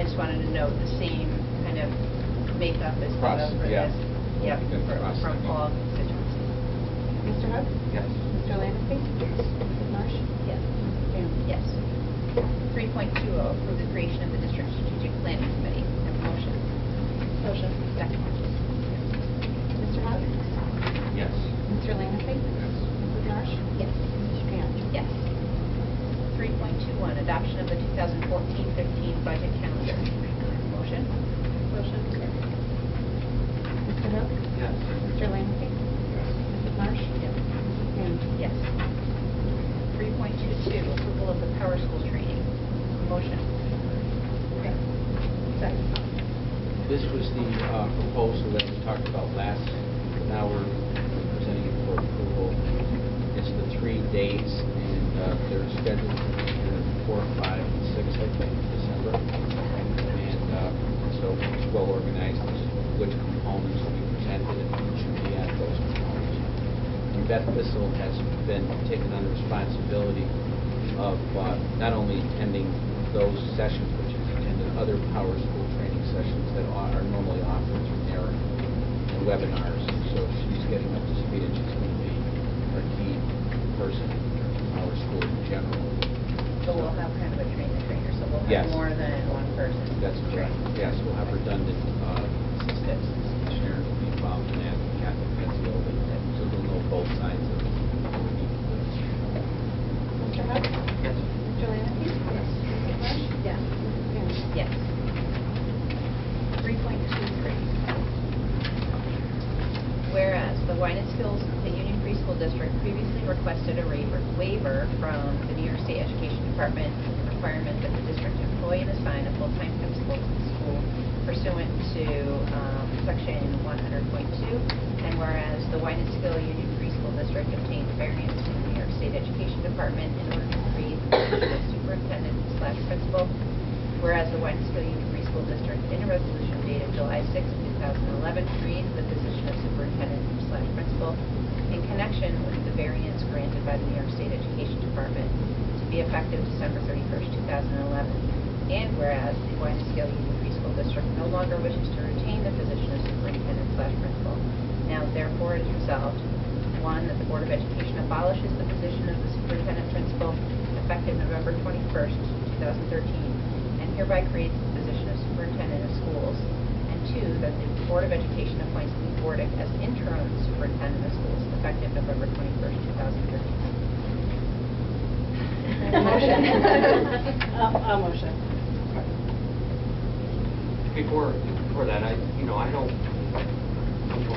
just wanted to note the same kind of makeup as thought of for this. Yep, from all constituencies. Mr. Hook? Yes. Mr. Lanfear? Yes. Mrs. Marsh? Yes. Mrs. Pam? Yes. 3.20, approve the creation of the District Strategic Planning Committee. Have a motion. Motion. Second. Mr. Hook? Yes. Mr. Lanfear? Yes. Mrs. Marsh? Yes. Mrs. Pam? Yes. 3.21, adoption of the 2014-15 budget calendar. Motion. Motion. Mr. Hook? Yes. Mr. Lanfear? Yes. Mrs. Marsh? Yes. Mrs. Pam? Yes. 3.22, approval of the Power School training. Motion. Second. This was the proposal that we talked about last. Now we're presenting it for approval. It's the 3 days, and they're scheduled for 4, 5, and 6, I think, December. And so it's well organized as which components will be presented and who should be at those components. And Beth Bissell has been taken on the responsibility of not only attending those sessions, but she's attended other Power School training sessions that are normally offered through NARA and webinars. So she's getting up to speed, and she's going to be our key person in Power School in general. So we'll have kind of a trainer, so we'll have Yes. more than one person. That's correct. Yes, we'll have redundant assistants. Sharon will be involved in that, Kathy Penzioli, so we'll know both sides of it. Mr. Hook? Yes. Mr. Lanfear? Yes. Mrs. Marsh? Yes. Mrs. Pam? Yes. 3.23. Whereas the Wynantskill Union Free School District previously requested a waiver from the New York State Education Department requirement that the district employ and assign a full-time principal to the school pursuant to Section 100.2, and whereas the Wynantskill Union Free School District obtained variance from the New York State Education Department in order to create the position of superintendent/principal, whereas the Wynantskill Union Free School District, in a resolution dated July 6, 2011, created the position of superintendent/principal in connection with the variance granted by the New York State Education Department to be effective December 31st, 2011. And whereas the Wynantskill Union Free School District no longer wishes to retain the position of superintendent/principal, now therefore it is resolved, 1, that the Board of Education abolishes the position of the superintendent-principal effective November 21st, 2013, and hereby creates the position of superintendent of schools, and 2, that the Board of Education appoints Lee Bordick as interim superintendent of schools effective November 21st, 2013. Motion. I'll motion. Before that, I'm going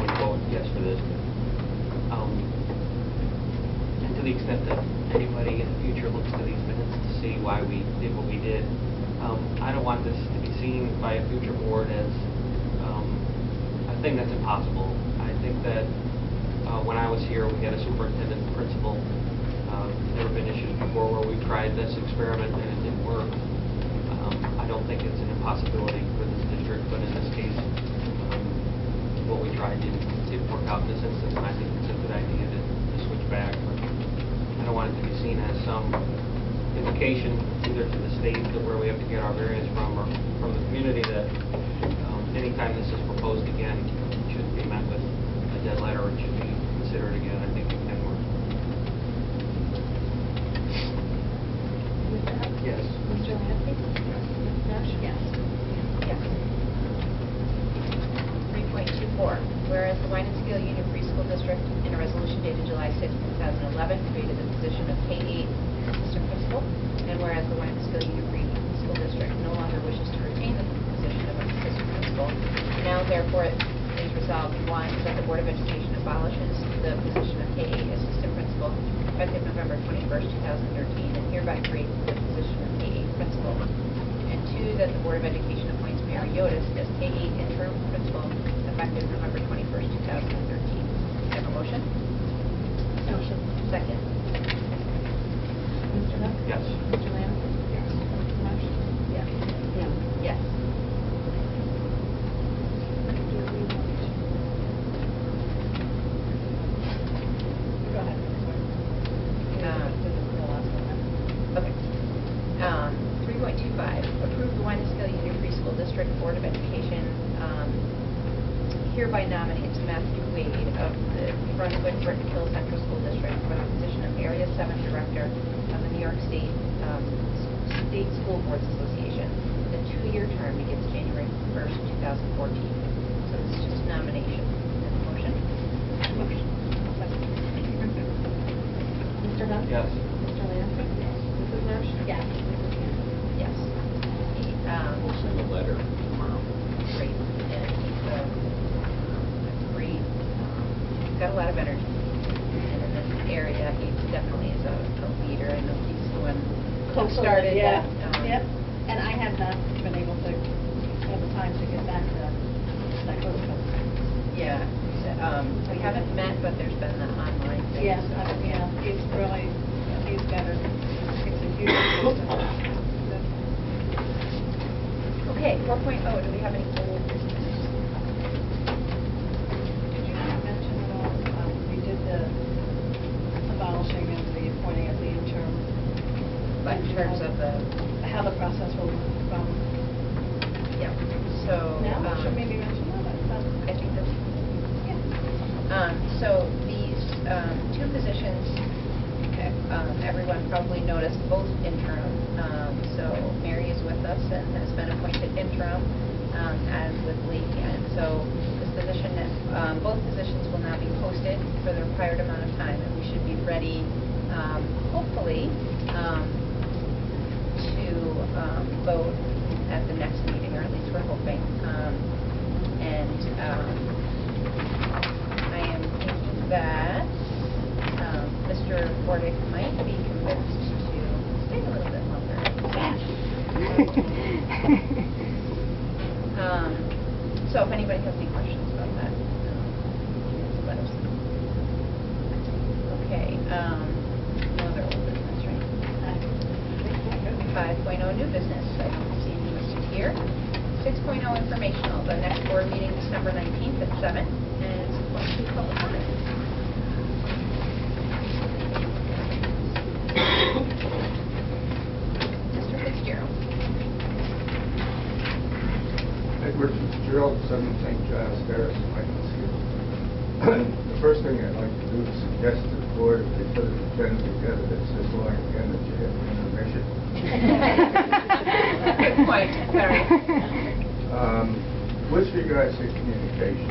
to vote yes for this. And to the extent that anybody in the future looks to these minutes to see why we did what we did, I don't want this to be seen by a future board as a thing that's impossible. I think that when I was here, we had a superintendent principal. There have been issues before where we've tried this experiment and it didn't work. I don't think it's an impossibility for this district, but in this case, what we tried didn't work out in this instance, and I think it's a good idea to switch back. But I don't want it to be seen as some indication either to the state that where we have to get our variance from, or from the community that anytime this is proposed again, it shouldn't be met with a dead letter. It should be considered again. I think it can work. Mr. Hook? Yes. Mr. Lanfear? Yes. Mrs. Marsh? Yes. Yes. 3.24. Whereas the Wynantskill Union Free School District, in a resolution dated July 6, 2011, created the position of K-8 assistant principal, and whereas the Wynantskill Union Free School District no longer wishes to retain the position of assistant principal, now therefore it is resolved, 1, that the Board of Education abolishes the position of K-8 assistant principal effective November 21st, 2013, and hereby creates the position of K-8 principal, and 2, that the Board of Education appoints Mary Yotis as K-8 interim principal effective November 21st, 2013. Have a motion? Motion. Second. Mr. Hook? Yes. Mr. Lanfear? Yes. Mrs. Marsh? Yes. Mrs. Pam? Yes. Go ahead. Okay. 3.25, approve the Wynantskill Union Free School District Board of Education hereby nominates Matthew Wade of the Brunswick-Brittenkill Central School District for the position of Area 7 Director of the New York State School Boards Association. The 2-year term begins January 1st, 2014. So this is just a nomination. Motion? Motion. Mr. Hunt? Yes. Mr. Lance? Yes. Mrs. Marsh? Yes. Mrs. Campbell? Yes. We'll send a letter tomorrow. Great. And he's a great, he's got a lot of energy. And in this area, he definitely is a leader. I know he's the one co-started Yeah. that. Yep. And I have not been able to have the time to get back to that group. Yeah. We haven't met, but there's been the online thing. Yeah, so, yeah, he's really, he's better. It's a huge assistance. Okay, 4.0, do we have any old business? Did you want to mention at all, we did the abolishing and the appointing of the interim? But in terms of the, How the process will run. yeah, so. Now, should maybe mention that? I think that's, Yeah. so these 2 positions, everyone probably noticed, both interim. So Mary is with us and has been appointed interim, as with Lee. And so this position, both positions will now be posted for the required amount of time, and we should be ready, hopefully, to vote at the next meeting, or at least we're hoping. I am thinking that Mr. Bordick might be convinced to stay a little bit longer. So if anybody has any questions about that, let us know. Okay, no other old business, right? 5.0 new business. I don't see any listed here. 6.0 informational. The next board meeting December 19th at 7, and it's going to be public comment. Mr. Fitzgerald. Edward Fitzgerald, 17 Giles Terrace, Wynantskill. The first thing I'd like to do is suggest to the board, if they put an agenda together that says long again, that you have intermission. Good point. Sorry. With regards to communication,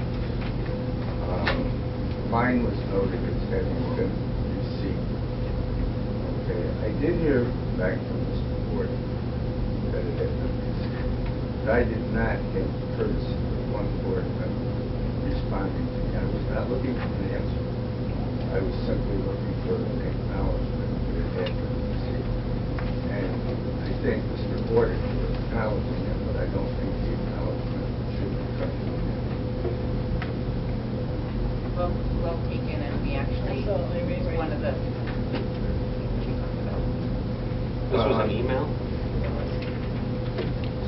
mine was noted as having been received. Okay, I did hear back from Mr. Ford that it had been received. But I did not get the courtesy of one board member responding to me. I was not looking for an answer. I was simply looking for an acknowledgement that it had been received. And I thank Mr. Ford for acknowledging it, but I don't think the acknowledgement should be coming in. Well taken, and we actually, Absolutely, we it's one of the This was an email?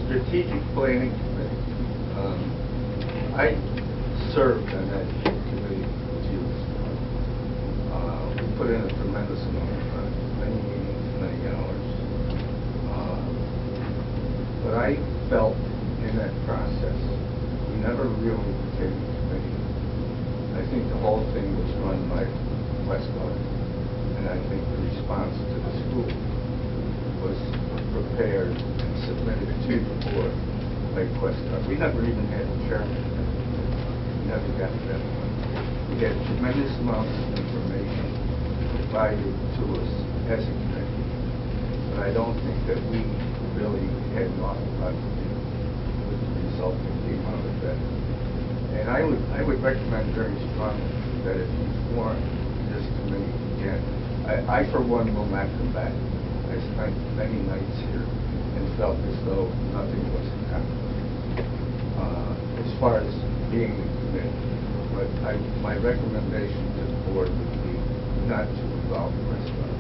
Strategic Planning Committee. I served on that committee with you. We put in a tremendous amount of time, many meetings, many hours. But I felt in that process, we never really became a committee. I think the whole thing was run by Westlaw, and I think the response to the school was prepared and submitted to the board by Westlaw. We never even had a chairman. We never got that one. We had tremendous amounts of information provided to us as a committee, but I don't think that we really had an awful lot to do with the result that came out of that. And I would recommend very strongly that if you form this committee again, I for one will not come back. I spent many nights here and felt as though nothing was accomplished as far as being the committee. But my recommendation to the board would be not to involve the rest of it.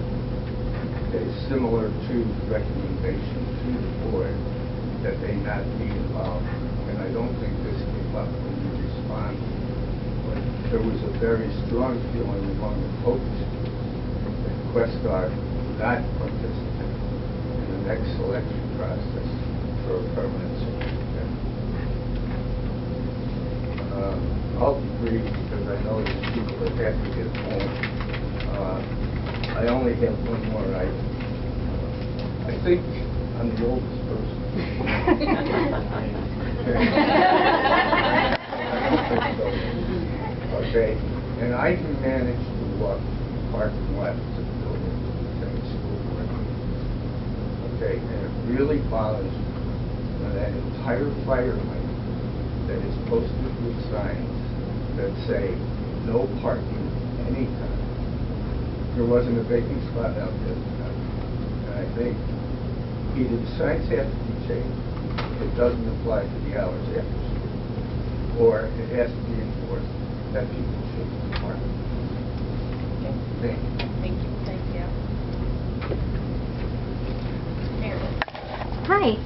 It's similar to the recommendation to the board that they not be involved. And I don't think this came up when you responded. But there was a very strong feeling among the folks that Questar would not participate in an next selection process for a permanent superintendent. I'll be brief because I know there's people that have to get home. I only have one more item. I think I'm the oldest person. I don't think so. Okay, and I can manage to walk parking lot to the building from the school board. Okay, and it really bothers me when that entire fire lane that is posted with signs that say no parking anytime. There wasn't a vacant spot out there tonight. And I think either the signs have to be changed, it doesn't apply to the hours after school, or it has to be enforced that people should park. Thank you. Thank you. Thank you. Meredith. Hi.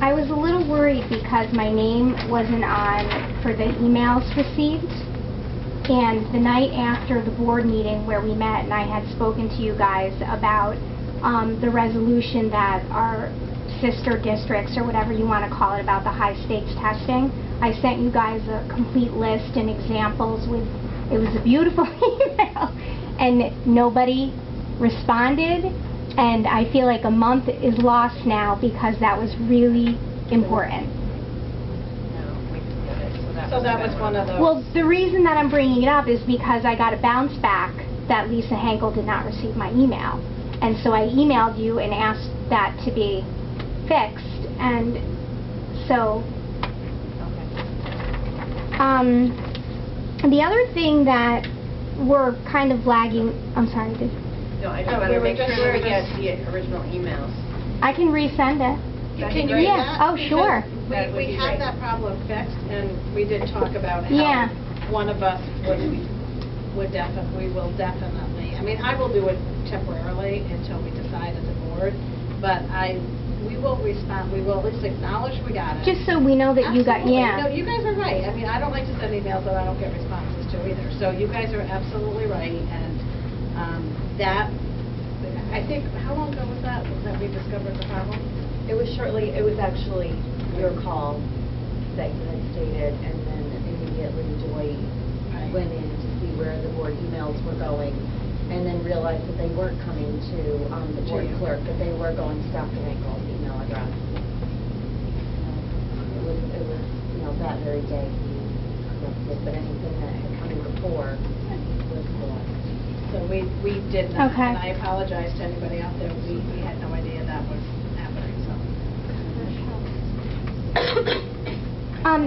I was a little worried because my name wasn't on for the emails received. And the night after the board meeting where we met and I had spoken to you guys about the resolution that our sister districts, or whatever you want to call it, about the high stakes testing, I sent you guys a complete list and examples with, it was a beautiful email, and nobody responded, and I feel like a month is lost now because that was really important. No, we did it, So that was one of those. Well, the reason that I'm bringing it up is because I got a bounce back that Lisa Henkel did not receive my email. And so I emailed you and asked that to be fixed. And so, the other thing that we're kind of lagging, I'm sorry, No, I just Oh, want we to were make just- sure that we we were get just- the original emails. I can resend it. Can you read Yeah. that? Oh, sure. That would We be had great. that problem fixed, and we did talk about how Yeah. one of us would definitely, we will definitely, I mean, I will do it temporarily until we decide as a board, but we will respond, we will at least acknowledge we got it. Just so we know that you got, Absolutely. yeah. No, you guys are right. I mean, I don't like to send emails that I don't get responses to either. So you guys are absolutely right, and that, I think, how long ago was that we discovered the problem? It was actually your call that you had stated, and then immediately Joy Right. went in to see where the board emails were going, and then realized that they weren't coming to the board you. clerk, but they were going to Dr. Henkel's email address. It was, that very day he corrected, but anything that had come in before was correct. So we did not, Okay. and I apologize to anybody out there. We had no idea that was happening, so.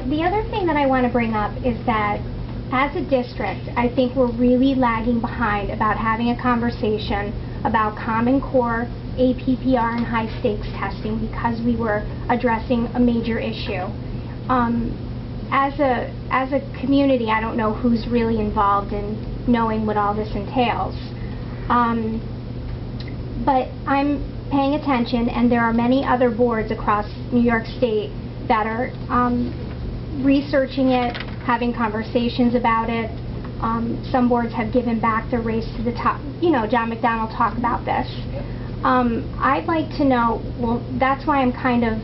The other thing that I want to bring up is that as a district, I think we're really lagging behind about having a conversation about Common Core, APPR, and high stakes testing because we were addressing a major issue. As a community, I don't know who's really involved in knowing what all this entails. But I'm paying attention, and there are many other boards across New York State that are researching it, having conversations about it. Some boards have given back the race to the top. John McDonald talked about this. I'd like to know, well, that's why I'm kind of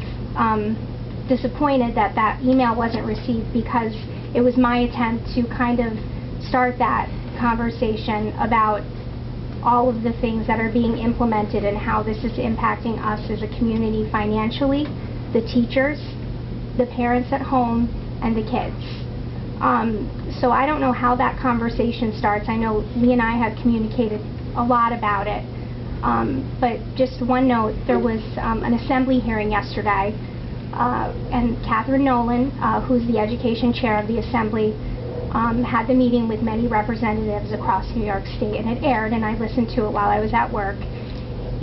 disappointed that that email wasn't received, because it was my attempt to kind of start that conversation about all of the things that are being implemented and how this is impacting us as a community financially, the teachers, the parents at home, and the kids. So I don't know how that conversation starts. I know Lee and I have communicated a lot about it. But just one note, there was an assembly hearing yesterday, and Catherine Nolan, who's the education chair of the assembly, had the meeting with many representatives across New York State, and it aired, and I listened to it while I was at work.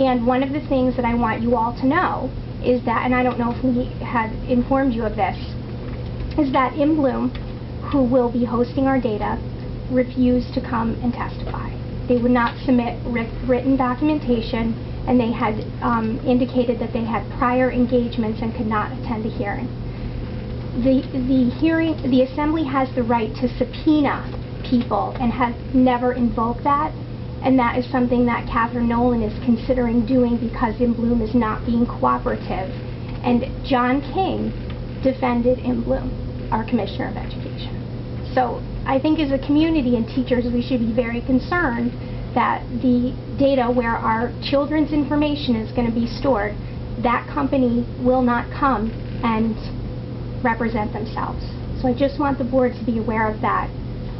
And one of the things that I want you all to know is that, and I don't know if we had informed you of this, is that In Bloom, who will be hosting our data, refused to come and testify. They would not submit written documentation, and they had indicated that they had prior engagements and could not attend the hearing. The assembly has the right to subpoena people and has never invoked that, And that is something that Catherine Nolan is considering doing because In Bloom is not being cooperative. And John King defended In Bloom, our Commissioner of Education. So I think as a community and teachers, we should be very concerned that the data where our children's information is going to be stored, that company will not come and represent themselves. So I just want the board to be aware of that.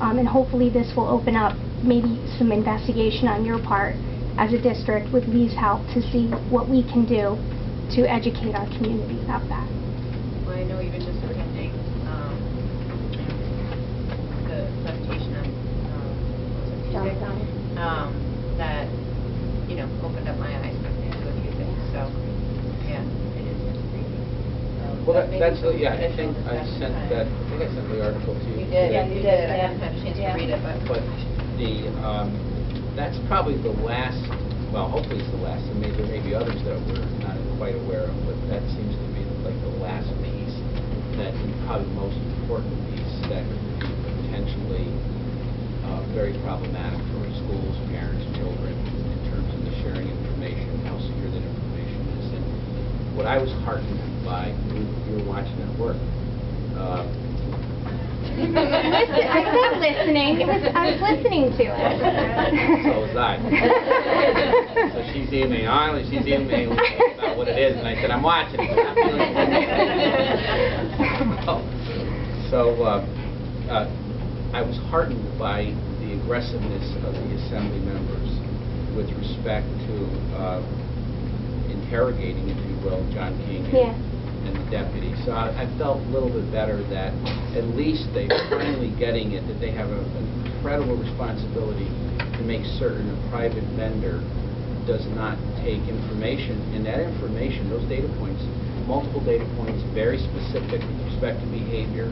And hopefully this will open up maybe some investigation on your part as a district with Lee's help to see what we can do to educate our community about that. Well, I know even just attending the presentation on Tuesday, that, you know, opened up my eyes to a few things. So, yeah, it is crazy. Well, But maybe that's, we'll yeah, I additional think I discussion sent time. that, I think I sent the article to you. You did, Yeah, you you did. did, I yeah. haven't had a chance to Yeah. read it, but. But that's probably the last, well, hopefully it's the last, and there may be others that we're not quite aware of, but that seems to be like the last piece, that is probably the most important piece that could be potentially very problematic for schools, parents, children, in terms of the sharing information, how secure that information is. And what I was heartened by, you were watching at work, Listen, I said listening. I was listening to it. So was I. So she's emailing about what it is, and I said, I'm watching it, but I'm feeling it. So I was heartened by the aggressiveness of the Assembly members with respect to interrogating, if you will, John King and the deputy. So I felt a little bit better that at least they're finally getting it, that they have an incredible responsibility to make certain a private vendor does not take information, and that information, those data points, multiple data points, very specific with respect to behavior.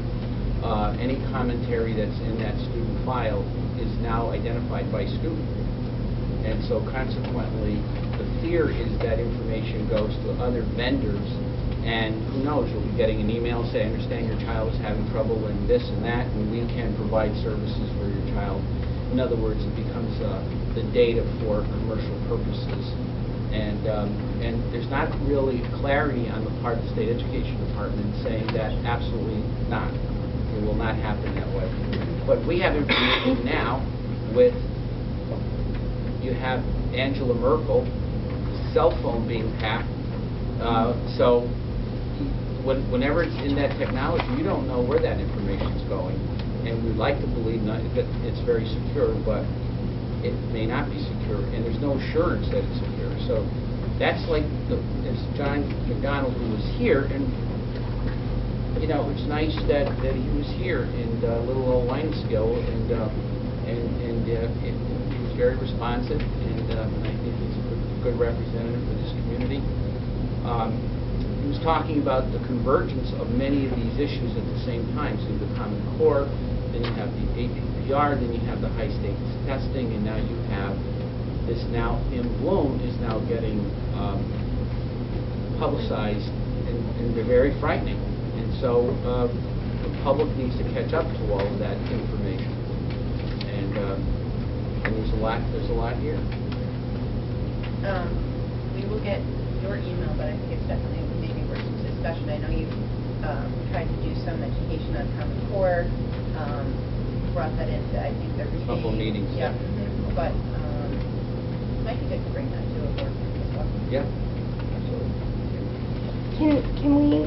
Any commentary that's in that student file is now identified by student. And so consequently, the fear is that information goes to other vendors, and who knows, you'll be getting an email say, I understand your child is having trouble in this and that, and we can provide services for your child. In other words, it becomes the data for commercial purposes. And there's not really clarity on the part of the State Education Department saying that absolutely not. It will not happen that way. But we have information now with, you have Angela Merkel's cell phone being hacked. So whenever it's in that technology, you don't know where that information is going. And we'd like to believe that it's very secure, but it may not be secure, and there's no assurance that it's secure. So that's like it's John McDonald who was here, and you know, it's nice that he was here in little old Wynantskill, and he was very responsive, and I think he's a good representative for this community. He was talking about the convergence of many of these issues at the same time. So the Common Core, then you have the APPR, then you have the high stakes testing, and now you have this now In Bloom is now getting publicized, and they're very frightening. And so the public needs to catch up to all of that information. And there's a lot here. We will get your email, but I think it's definitely maybe worth some discussion. I know you've tried to do some education on Common Core, brought that into, I think, the reading. Couple meetings. Yeah. But it might be good to bring that to a board meeting as well. Yeah, absolutely. Can we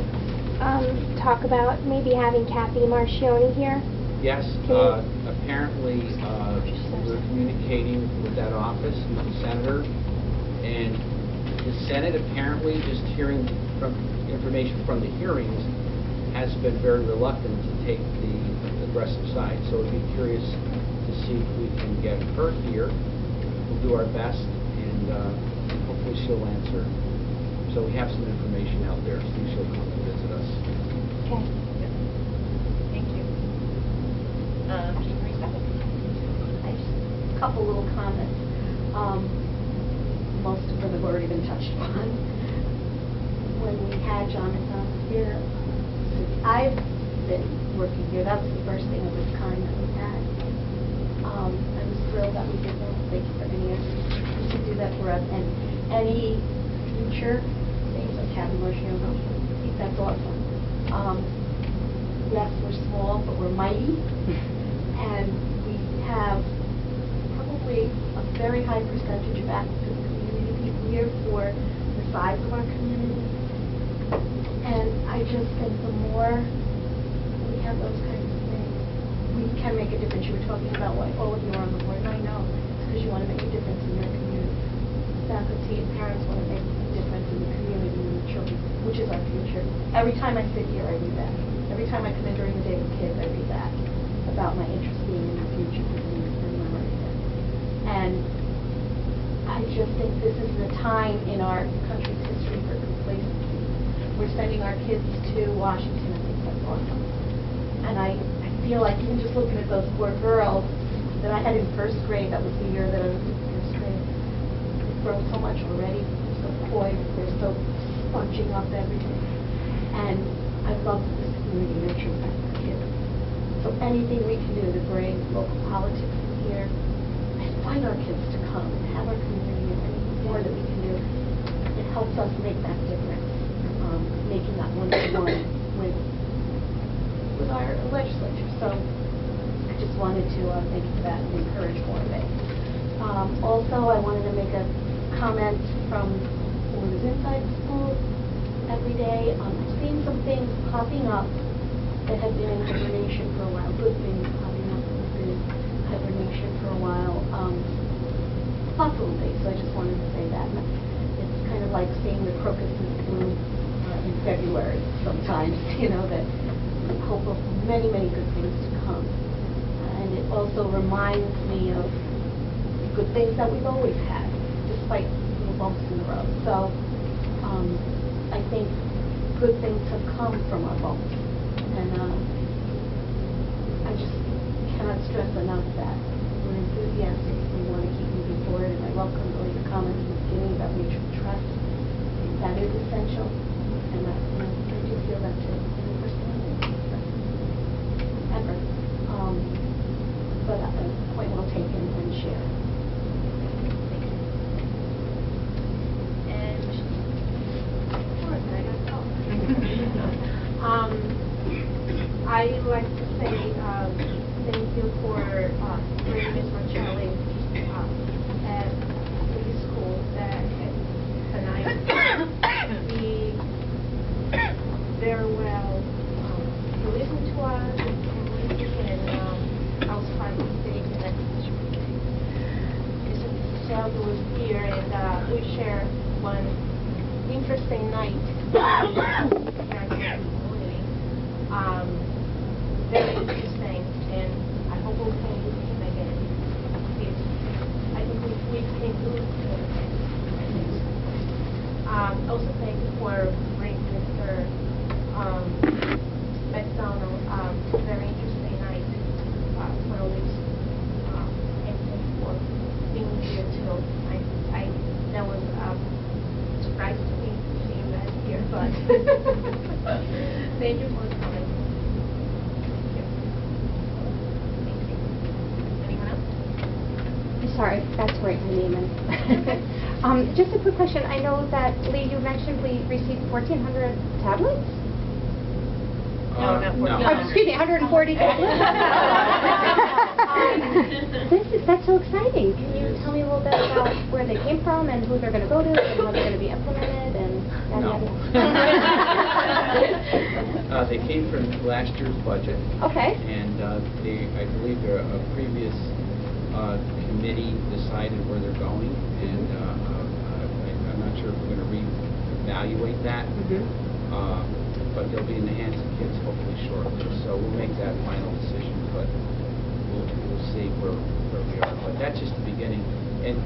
talk about maybe having Kathy Marchioni here? Yes, apparently we're communicating with that office, with the senator, and the Senate apparently, just hearing from information from the hearings, has been very reluctant to take the aggressive side. So I'd be curious to see if we can get her here. We'll do our best, and hopefully she'll answer. So we have some information out there, so she'll come and visit us. Okay. Thank you. Jean Marie Steffen. A couple little comments. Most of them have already been touched upon. When we had Jonathan here, since I've been working here, that was the first thing of its kind that we had. I was thrilled that we did that. Thank you for any efforts to do that for us. And any future things like having Marciano, that's awesome. Yes, we're small, but we're mighty. And we have probably a very high percentage of active community people here for the size of our community. And I just think the more we have those kinds of things, we can make a difference. You were talking about why all of you are on the board, and I know it's because you want to make a difference in your community. Faculty and parents want to make a difference in the community and the children, which is our future. Every time I sit here, I read that. Every time I come in during the day with kids, I read that about my interest being in the future and memory. And I just think this is the time in our country's history for complacency. We're sending our kids to Washington. I think that's awesome. And I feel like even just looking at those poor girls that I had in first grade, that was the year that I was in first grade, they've grown so much already. They're so poised. They're so sponging up everything. And I love this community nurturing that for kids. So anything we can do to bring local politics in here and find our kids to come and have our community and anything more that we can do, it helps us make that difference, making that one-to-one with our legislature. So I just wanted to thank you for that and encourage more of it. Also, I wanted to make a comment from someone who's inside the school every day. I've seen some things popping up that have been in hibernation for a while, good things popping up that have been in hibernation for a while, thoughtful days. So I just wanted to say that. It's kind of like seeing the crocuses bloom in February sometimes, that hope of many, many good things to come. And it also reminds me of good things that we've always had, despite little bumps in the road. So I think good things have come from our bumps. And I just cannot stress enough that we're enthusiastic. We want to keep moving forward. And I welcome all your comments at the beginning about mutual trust. That is essential. And I do feel that too. Ever. But point well taken and shared. Thank you. And I'd like to say thank you for bringing Ms. Marcelli at the school tonight. We very well listened to us and I was trying to stay connected to Mr. Fitzgerald was here and we shared one interesting night very interesting, and I hope we'll can do him again. I think we can do it again. Also, thank you for bringing Mr. McDonald. Very interesting night. Well, and thank you for being here too. That was a surprise to me to see you guys here, but thank you for coming. Sorry, that's right, my name is. Just a quick question. I know that, Lee, you mentioned we received 1,400 tablets? No, not 1,400. Oh, excuse me, 140 tablets? That's so exciting. Can you tell me a little bit about where they came from and who they're going to go to and how they're going to be implemented and No. They came from last year's budget. Okay. And I believe a previous committee decided where they're going, and I'm not sure if we're going to reevaluate that, but they'll be in the hands of kids hopefully shortly. So we'll make that final decision, but we'll see where we are. But that's just the beginning. And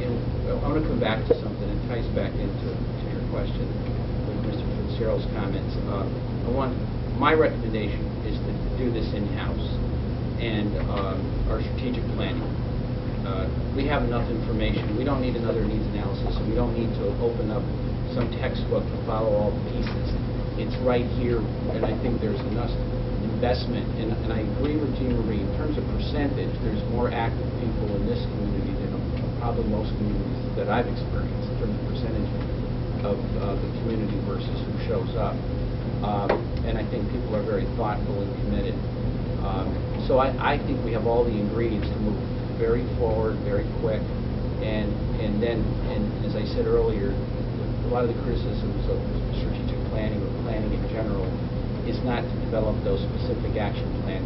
I want to come back to something that ties back into your question with Mr. Fitzgerald's comments. My recommendation is to do this in-house, and our strategic planning. We have enough information. We don't need another needs analysis, and we don't need to open up some textbook to follow all the pieces. It's right here, and I think there's enough investment, and I agree with Jean Marie, in terms of percentage, there's more active people in this community than probably most communities that I've experienced, in terms of percentage of the community versus who shows up. And I think people are very thoughtful and committed. So I think we have all the ingredients to move very forward, very quick, and as I said earlier, a lot of the criticisms of strategic planning or planning in general is not to develop those specific action plans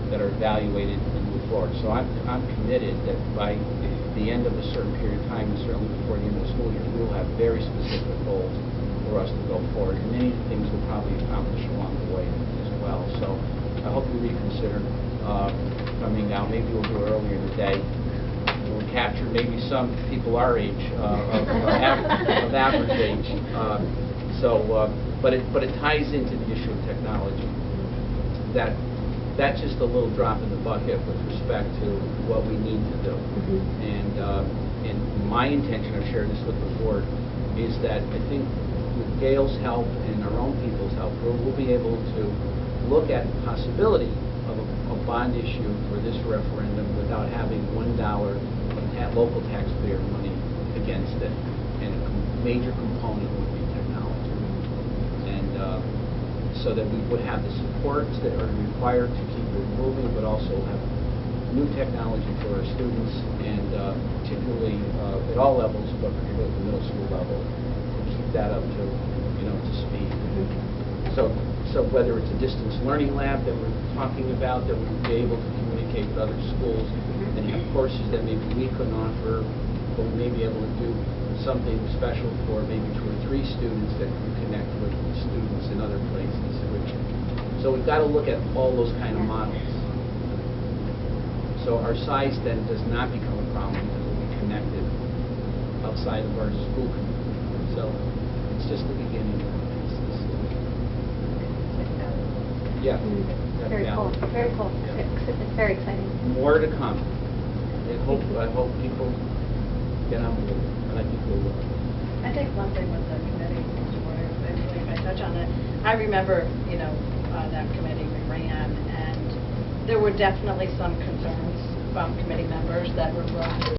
that are evaluated and move forward. So I'm committed that by the end of a certain period of time, and certainly before the end of the school year, we'll have very specific goals for us to go forward. And many things we'll probably accomplish along the way as well. So I hope you reconsider coming out. Maybe we'll do it earlier in the day. We'll capture maybe some people our age, of average age. But it ties into the issue of technology. That's just a little drop in the bucket with respect to what we need to do. And my intention, I've shared this with the board, is that I think with Gail's help and our own people's help, we'll be able to look at the possibility of a bond issue for this referendum without having $1 of local taxpayer money against it. And a major component would be technology. And so that we would have the supports that are required to keep it moving, but also have new technology for our students, and particularly at all levels, but particularly at the middle school level, to keep that up to speed. So whether it's a distance learning lab that we're talking about, that we would be able to communicate with other schools and have courses that maybe we couldn't offer, but we may be able to do something special for maybe 2 or 3 students that can connect with students in other places. So we've got to look at all those kind of models. So our size then does not become a problem because we'll be connected outside of our school community. So it's just the beginning. Yeah. Very cool. Very cool. Yeah. It's very exciting. More to come. I hope people get on board, and I think they will. I think one thing with the committee, if I touch on it, I remember, that committee we ran, and there were definitely some concerns from committee members that were brought